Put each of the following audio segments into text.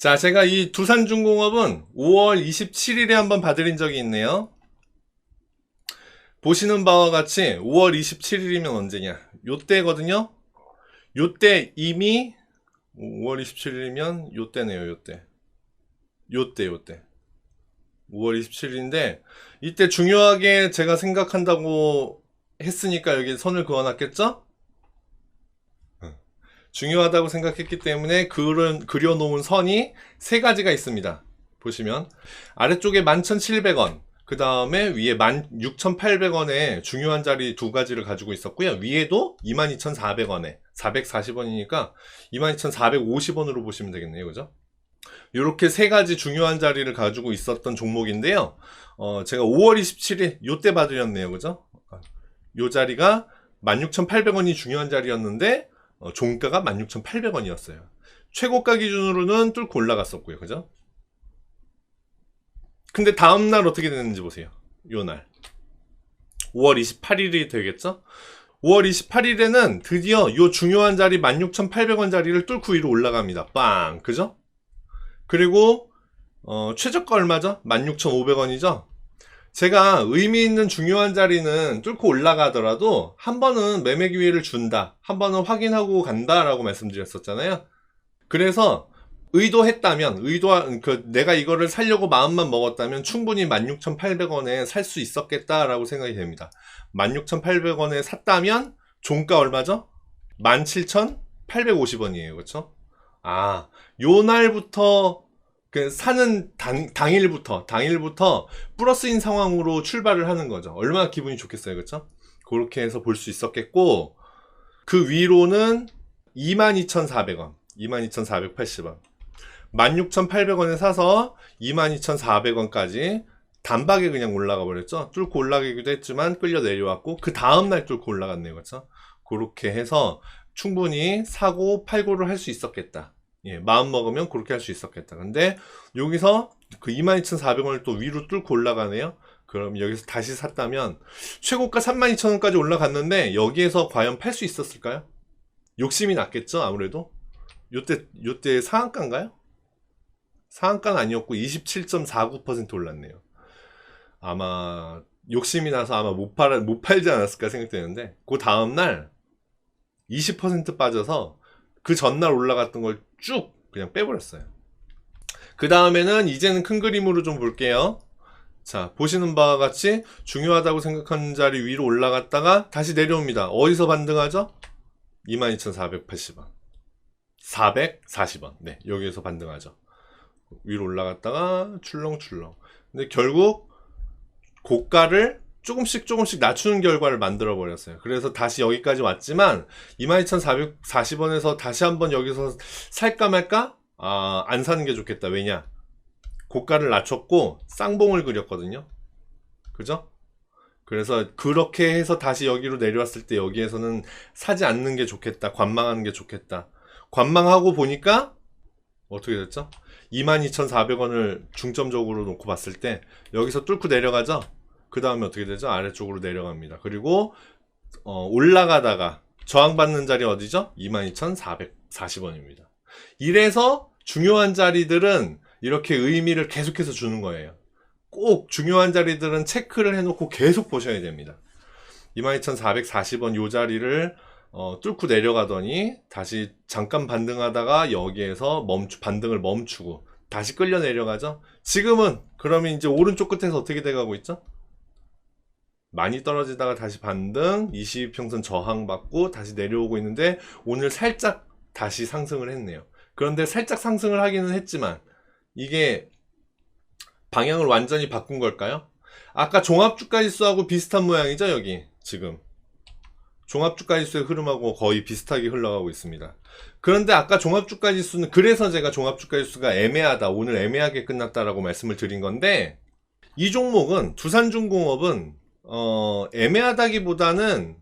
자, 제가 이 두산중공업은 5월 27일에 한번 봐드린 적이 있네요. 보시는 바와 같이 5월 27일이면 언제냐? 요때거든요. 요때 이미 5월 27일이면 요때네요. 요때 5월 27일인데 이때 중요하게 제가 생각한다고 했으니까 여기 선을 그어놨겠죠? 중요하다고 생각했기 때문에 그려놓은 선이 세 가지가 있습니다. 보시면 아래쪽에 11,700원, 그 다음에 위에 16,800원에 중요한 자리 두 가지를 가지고 있었고요. 위에도 22,400원에 440원이니까 22,450원으로 보시면 되겠네요. 그죠? 이렇게 세 가지 중요한 자리를 가지고 있었던 종목인데요. 제가 5월 27일 요때 봐드렸네요. 그죠? 요 자리가 16,800원이 중요한 자리였는데 종가가 16,800원이었어요. 최고가 기준으로는 뚫고 올라갔었고요. 그죠? 근데 다음날 어떻게 됐는지 보세요. 요날 5월 28일이 되겠죠? 5월 28일에는 드디어 요 중요한 자리 16,800원 자리를 뚫고 위로 올라갑니다. 빵! 그죠? 그리고 최저가 얼마죠? 16,500원이죠? 제가 의미 있는 중요한 자리는 뚫고 올라가더라도 한 번은 매매 기회를 준다, 한 번은 확인하고 간다 라고 말씀드렸었잖아요. 그래서 의도했다면, 내가 이거를 살려고 마음만 먹었다면 충분히 16,800원에 살 수 있었겠다라고 생각이 됩니다. 16,800원에 샀다면 종가 얼마죠? 17,850원이에요. 그렇죠? 아, 요 날부터 사는 당일부터 플러스인 상황으로 출발을 하는 거죠. 얼마나 기분이 좋겠어요. 그렇죠? 그렇게 해서 볼 수 있었겠고, 그 위로는 22,400원, 22,480원. 16,800원에 사서 22,400원까지 단박에 그냥 올라가 버렸죠. 뚫고 올라가기도 했지만 끌려 내려왔고, 그 다음날 뚫고 올라갔네요. 그렇죠? 그렇게 해서 충분히 사고 팔고를 할 수 있었겠다. 예, 마음 먹으면 그렇게 할 수 있었겠다. 근데 여기서 그 22,400원을 또 위로 뚫고 올라가네요. 그럼 여기서 다시 샀다면 최고가 32,000원까지 올라갔는데 여기에서 과연 팔 수 있었을까요? 욕심이 났겠죠. 아무래도 요때 상한가인가요? 상한가는 아니었고 27.49% 올랐네요. 아마 욕심이 나서 아마 못 팔지 않았을까 생각되는데, 그 다음날 20% 빠져서 그 전날 올라갔던 걸 쭉 그냥 빼버렸어요. 그 다음에는 이제는 큰 그림으로 좀 볼게요. 자, 보시는 바와 같이 중요하다고 생각하는 자리 위로 올라갔다가 다시 내려옵니다. 어디서 반등하죠? 22,480원, 440원. 네, 여기에서 반등하죠. 위로 올라갔다가 출렁출렁. 근데 결국 고가를 조금씩 낮추는 결과를 만들어 버렸어요. 그래서 다시 여기까지 왔지만 22,440원에서 다시 한번 여기서 살까 말까? 안 사는 게 좋겠다. 왜냐? 고가를 낮췄고 쌍봉을 그렸거든요. 그죠? 그래서 그렇게 해서 다시 여기로 내려왔을 때 여기에서는 사지 않는 게 좋겠다. 관망하는 게 좋겠다. 관망하고 보니까 어떻게 됐죠? 22,400원을 중점적으로 놓고 봤을 때 여기서 뚫고 내려가죠? 그 다음에 어떻게 되죠? 아래쪽으로 내려갑니다. 그리고 올라가다가 저항받는 자리 어디죠? 22,440원입니다. 이래서 중요한 자리들은 이렇게 의미를 계속해서 주는 거예요. 꼭 중요한 자리들은 체크를 해놓고 계속 보셔야 됩니다. 22,440원 요 자리를 뚫고 내려가더니 다시 잠깐 반등하다가 여기에서 반등을 멈추고 다시 끌려 내려가죠. 지금은 그러면 이제 오른쪽 끝에서 어떻게 돼가고 있죠? 많이 떨어지다가 다시 반등, 22평선 저항받고 다시 내려오고 있는데 오늘 살짝 다시 상승을 했네요. 그런데 살짝 상승을 하기는 했지만 이게 방향을 완전히 바꾼 걸까요? 아까 종합주가지수하고 비슷한 모양이죠. 여기 지금 종합주가지수의 흐름하고 거의 비슷하게 흘러가고 있습니다. 그런데 아까 종합주가지수는, 그래서 제가 종합주가지수가 애매하다, 오늘 애매하게 끝났다라고 말씀을 드린 건데, 이 종목은 두산중공업은 애매하다기보다는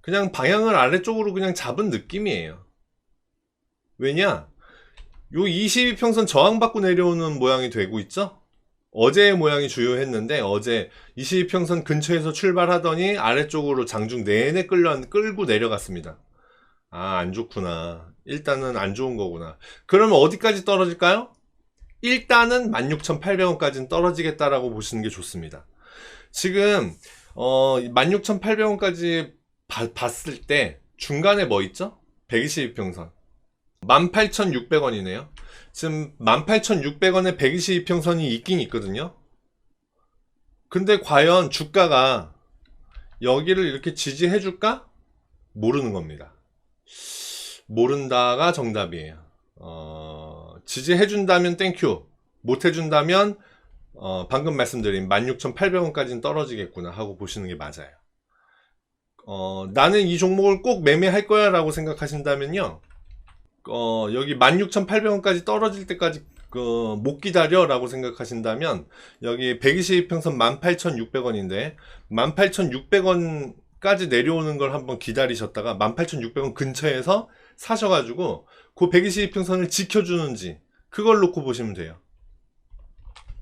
그냥 방향을 아래쪽으로 그냥 잡은 느낌이에요. 왜냐? 요 22평선 저항받고 내려오는 모양이 되고 있죠? 어제의 모양이 주요했는데 어제 22평선 근처에서 출발하더니 아래쪽으로 장중 내내 끌고 내려갔습니다. 안 좋구나. 일단은 안 좋은 거구나. 그러면 어디까지 떨어질까요? 일단은 16,800원까지는 떨어지겠다라고 보시는 게 좋습니다. 지금 16,800원까지 봤을 때 중간에 뭐 있죠? 122평선 18,600원이네요. 지금 18,600원에 122평선이 있긴 있거든요. 근데 과연 주가가 여기를 이렇게 지지해줄까? 모르는 겁니다. 모른다가 정답이에요. 지지해준다면 땡큐, 못해준다면 방금 말씀드린 16,800원까지는 떨어지겠구나 하고 보시는 게 맞아요. 나는 이 종목을 꼭 매매할 거야 라고 생각하신다면요, 여기 16,800원까지 떨어질 때까지 못 기다려 라고 생각하신다면 여기 122평선 18,600원인데 18,600원까지 내려오는 걸 한번 기다리셨다가 18,600원 근처에서 사셔가지고 그 122평선을 지켜주는지 그걸 놓고 보시면 돼요.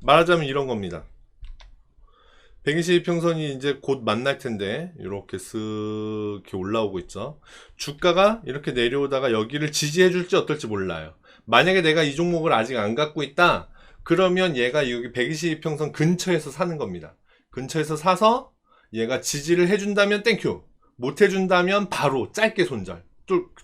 말하자면 이런 겁니다. 122평선이 이제 곧 만날 텐데 이렇게 쓱 이렇게 올라오고 있죠. 주가가 이렇게 내려오다가 여기를 지지해 줄지 어떨지 몰라요. 만약에 내가 이 종목을 아직 안 갖고 있다 그러면 얘가 여기 122평선 근처에서 사는 겁니다. 근처에서 사서 얘가 지지를 해준다면 땡큐, 못 해준다면 바로 짧게 손절.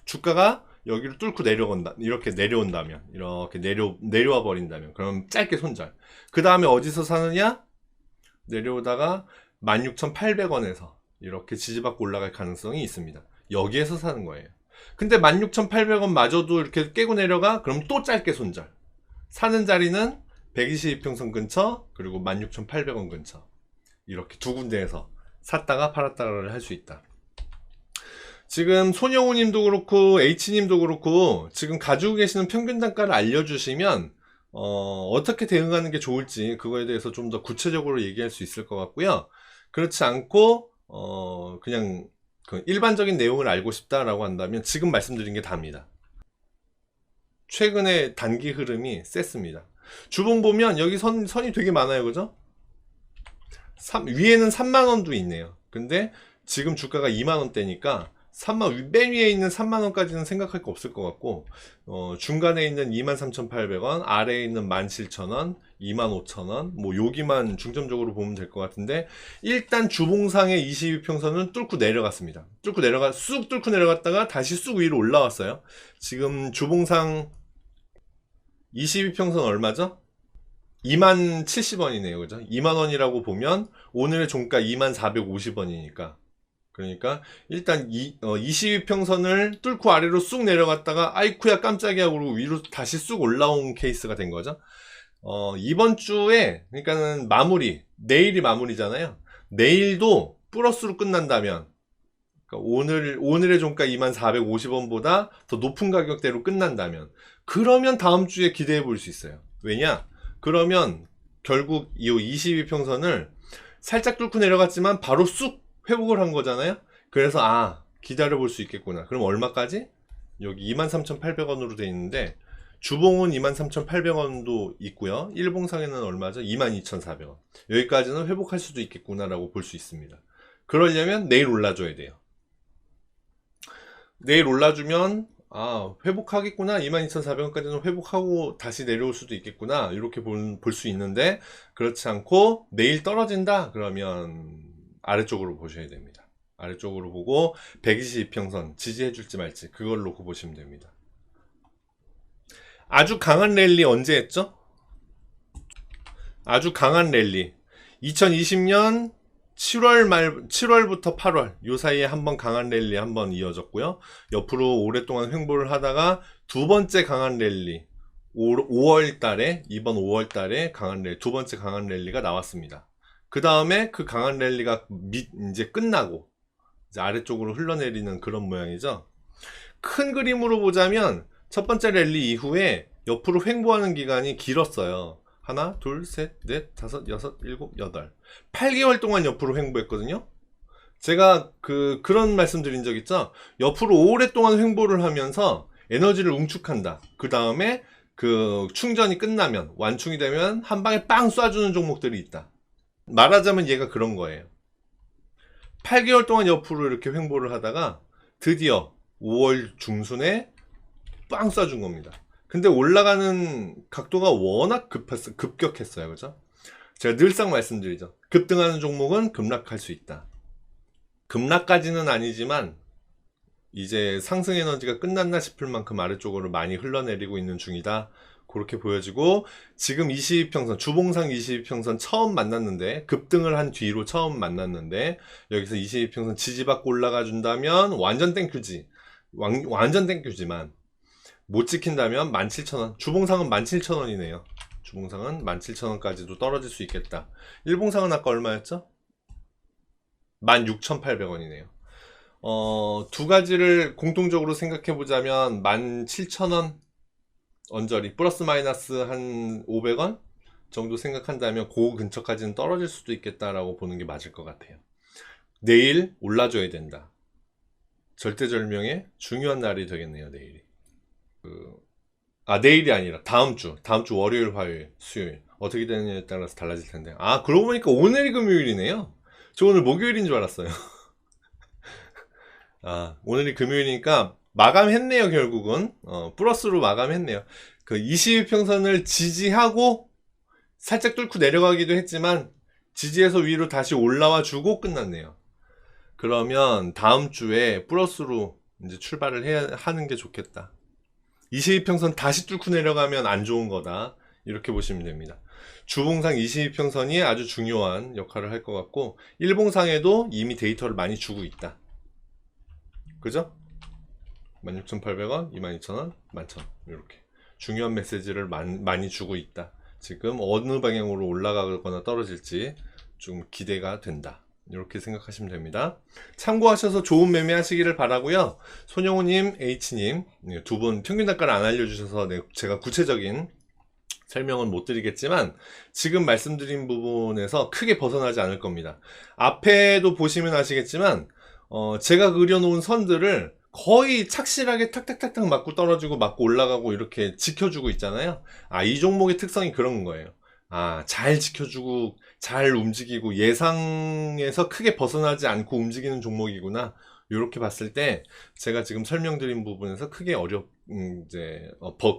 주가가 여기를 뚫고 내려온다, 이렇게 내려온다면, 이렇게 내려와 버린다면 그럼 짧게 손절. 그 다음에 어디서 사느냐? 내려오다가 16,800원에서 이렇게 지지받고 올라갈 가능성이 있습니다. 여기에서 사는 거예요. 근데 16,800원 마저도 이렇게 깨고 내려가? 그럼 또 짧게 손절. 사는 자리는 122평선 근처, 그리고 16,800원 근처. 이렇게 두 군데에서 샀다가 팔았다를 할 수 있다. 지금 손영우님도 그렇고 H님도 그렇고 지금 가지고 계시는 평균 단가를 알려주시면 어떻게 대응하는 게 좋을지 그거에 대해서 좀 더 구체적으로 얘기할 수 있을 것 같고요. 그렇지 않고 그냥 그 일반적인 내용을 알고 싶다라고 한다면 지금 말씀드린 게 답니다. 최근에 단기 흐름이 셌습니다. 주봉 보면 여기 선이 되게 많아요, 그죠? 위에는 3만원도 있네요. 근데 지금 주가가 2만원대니까 맨 위에 있는 3만원까지는 생각할 거 없을 것 같고, 중간에 있는 23,800원, 아래에 있는 17,000원, 25,000원, 뭐 여기만 중점적으로 보면 될 것 같은데, 일단 주봉상의 22평선은 뚫고 내려갔습니다. 쑥 뚫고 내려갔다가 다시 쑥 위로 올라왔어요. 지금 주봉상 22평선 얼마죠? 20,070원이네요. 그죠? 2만원이라고 보면 오늘의 종가 24,50원이니까. 그러니까 일단 22평선을 뚫고 아래로 쑥 내려갔다가 아이쿠야 깜짝이야 그러고 위로 다시 쑥 올라온 케이스가 된 거죠. 이번 주에 그러니까는 내일이 마무리잖아요. 내일도 플러스로 끝난다면, 그러니까 오늘의 종가 24,50원보다 더 높은 가격대로 끝난다면, 그러면 다음 주에 기대해 볼 수 있어요. 왜냐? 그러면 결국 이 22평선을 살짝 뚫고 내려갔지만 바로 쑥 회복을 한 거잖아요. 그래서 기다려 볼 수 있겠구나. 그럼 얼마까지? 여기 23,800원으로 돼 있는데 주봉은 23,800원도 있고요. 일봉상에는 얼마죠? 22,400원. 여기까지는 회복할 수도 있겠구나 라고 볼 수 있습니다. 그러려면 내일 올라줘야 돼요. 내일 올라주면 회복하겠구나, 22,400원까지는 회복하고 다시 내려올 수도 있겠구나, 이렇게 볼 수 있는데, 그렇지 않고 내일 떨어진다 그러면 아래쪽으로 보셔야 됩니다. 아래쪽으로 보고 122평선 지지해 줄지 말지 그걸 놓고 보시면 됩니다. 아주 강한 랠리 언제 했죠? 아주 강한 랠리 2020년 7월부터 8월 요 사이에 한번 강한 랠리 한번 이어졌고요. 옆으로 오랫동안 횡보를 하다가 두 번째 강한 랠리 5월 달에, 이번 5월 달에 강한 랠리, 두 번째 강한 랠리가 나왔습니다. 그 다음에 그 강한 랠리가 이제 끝나고 이제 아래쪽으로 흘러내리는 그런 모양이죠. 큰 그림으로 보자면 첫 번째 랠리 이후에 옆으로 횡보하는 기간이 길었어요. 하나, 둘, 셋, 넷, 다섯, 여섯, 일곱, 여덟 8개월 동안 옆으로 횡보했거든요. 제가 그런 말씀 드린 적 있죠. 옆으로 오랫동안 횡보를 하면서 에너지를 응축한다. 그 다음에 그 충전이 끝나면, 완충이 되면 한 방에 빵 쏴주는 종목들이 있다. 말하자면 얘가 그런 거예요. 8개월 동안 옆으로 이렇게 횡보를 하다가 드디어 5월 중순에 빵 쏴준 겁니다. 근데 올라가는 각도가 워낙 급격했어요. 그죠? 제가 늘상 말씀드리죠. 급등하는 종목은 급락할 수 있다. 급락까지는 아니지만 이제 상승 에너지가 끝났나 싶을 만큼 아래쪽으로 많이 흘러내리고 있는 중이다. 그렇게 보여지고, 지금 22평선, 주봉상 22평선 처음 만났는데, 급등을 한 뒤로 처음 만났는데, 여기서 22평선 지지받고 올라가 준다면 완전 땡큐지. 완전 땡큐지만 못 지킨다면 17,000원. 주봉상은 17,000원이네요. 주봉상은 17,000원까지도 떨어질 수 있겠다. 일봉상은 아까 얼마였죠? 16,800원이네요. 두 가지를 공통적으로 생각해 보자면 17,000원 언저리 플러스 마이너스 한 500원 정도 생각한다면 그 근처까지는 떨어질 수도 있겠다라고 보는 게 맞을 것 같아요. 내일 올라줘야 된다. 절대절명의 중요한 날이 되겠네요. 내일이. 내일이 아니라 다음 주 월요일, 화요일, 수요일 어떻게 되느냐에 따라서 달라질 텐데. 그러고 보니까 오늘이 금요일이네요. 저 오늘 목요일인 줄 알았어요. 오늘이 금요일이니까 마감했네요. 결국은 플러스로 마감했네요. 그 22평선을 지지하고 살짝 뚫고 내려가기도 했지만 지지해서 위로 다시 올라와 주고 끝났네요. 그러면 다음 주에 플러스로 이제 출발을 하는 게 좋겠다. 22평선 다시 뚫고 내려가면 안 좋은 거다. 이렇게 보시면 됩니다. 주봉상 22평선이 아주 중요한 역할을 할 것 같고, 일봉상에도 이미 데이터를 많이 주고 있다. 그죠? 16,800원, 22,000원, 11,000원 이렇게 중요한 메시지를 많이 주고 있다. 지금 어느 방향으로 올라가거나 떨어질지 좀 기대가 된다. 이렇게 생각하시면 됩니다. 참고하셔서 좋은 매매 하시기를 바라고요. 손영호님, H님 두 분 평균 단가를 안 알려주셔서 제가 구체적인 설명은 못 드리겠지만 지금 말씀드린 부분에서 크게 벗어나지 않을 겁니다. 앞에도 보시면 아시겠지만 제가 그려놓은 선들을 거의 착실하게 탁탁탁탁 맞고 떨어지고 맞고 올라가고 이렇게 지켜주고 있잖아요. 이 종목의 특성이 그런 거예요. 잘 지켜주고 잘 움직이고 예상에서 크게 벗어나지 않고 움직이는 종목이구나. 이렇게 봤을 때 제가 지금 설명드린 부분에서 크게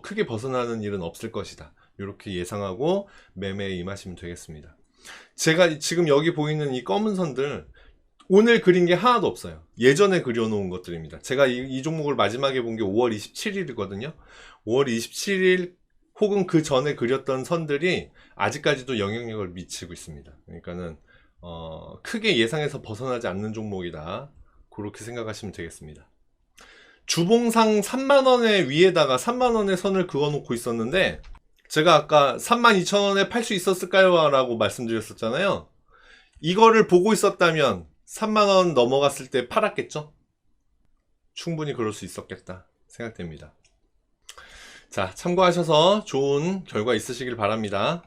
크게 벗어나는 일은 없을 것이다. 이렇게 예상하고 매매에 임하시면 되겠습니다. 제가 지금 여기 보이는 이 검은 선들 오늘 그린 게 하나도 없어요. 예전에 그려놓은 것들입니다. 제가 이 종목을 마지막에 본 게 5월 27일이거든요. 5월 27일 혹은 그 전에 그렸던 선들이 아직까지도 영향력을 미치고 있습니다. 그러니까는 크게 예상해서 벗어나지 않는 종목이다. 그렇게 생각하시면 되겠습니다. 주봉상 3만원의 위에다가 3만원의 선을 그어놓고 있었는데 제가 아까 32,000원에 팔 수 있었을까요? 라고 말씀드렸었잖아요. 이거를 보고 있었다면 3만원 넘어갔을 때 팔았겠죠? 충분히 그럴 수 있었겠다 생각됩니다. 자, 참고하셔서 좋은 결과 있으시길 바랍니다.